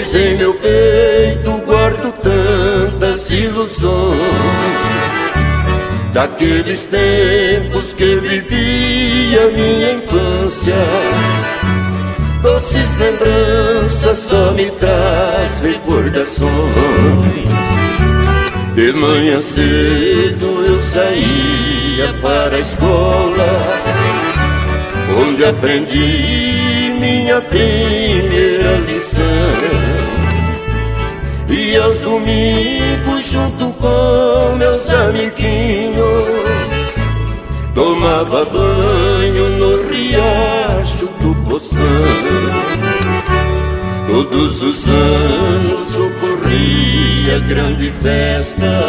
pois em meu peito guardo tantas ilusões daqueles tempos que vivi a minha infância. Doces lembranças só me traz recordações. De manhã cedo eu saía para a escola, onde aprendi minha primeira lição. E aos domingos, junto com meus amiguinhos, tomava banho no riacho do Poção. Todos os anos ocorria grande festa,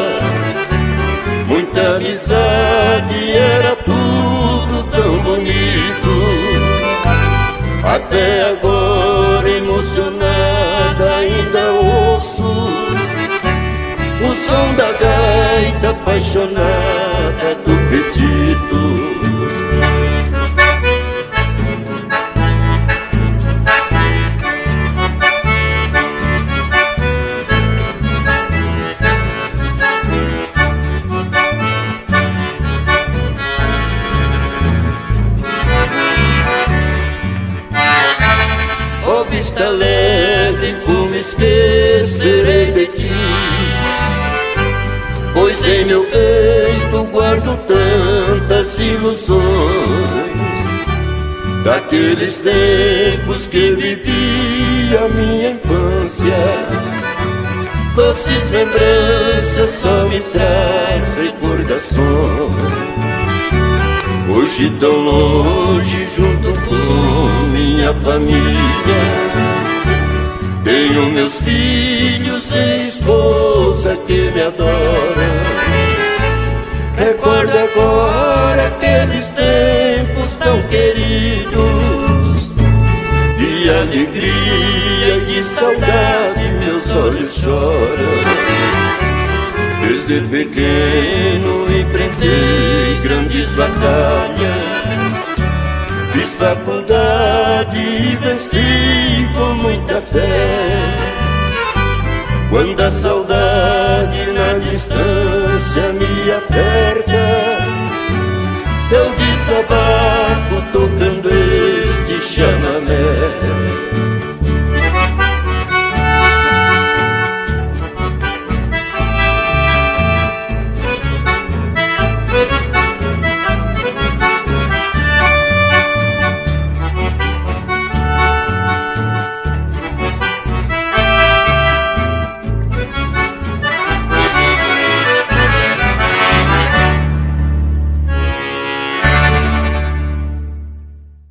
muita amizade, era tudo tão bonito. Até agora, emocionada, ainda ouço o som da gaita apaixonada do Petito. Ó vista leve, como esquecerei de ti, pois em meu peito guardo tantas ilusões daqueles tempos que vivi a minha infância. Doces lembranças só me traz recordações. Hoje tão longe, junto com minha família, tenho meus filhos e esposa que me adora. Recordo agora aqueles tempos tão queridos, de alegria, de saudade, meus olhos choram. Desde pequeno enfrentei grandes batalhas, fiz faculdade e venci com muita fé. Quando a saudade na distância me aperta, eu desabafo tocando este chamamé.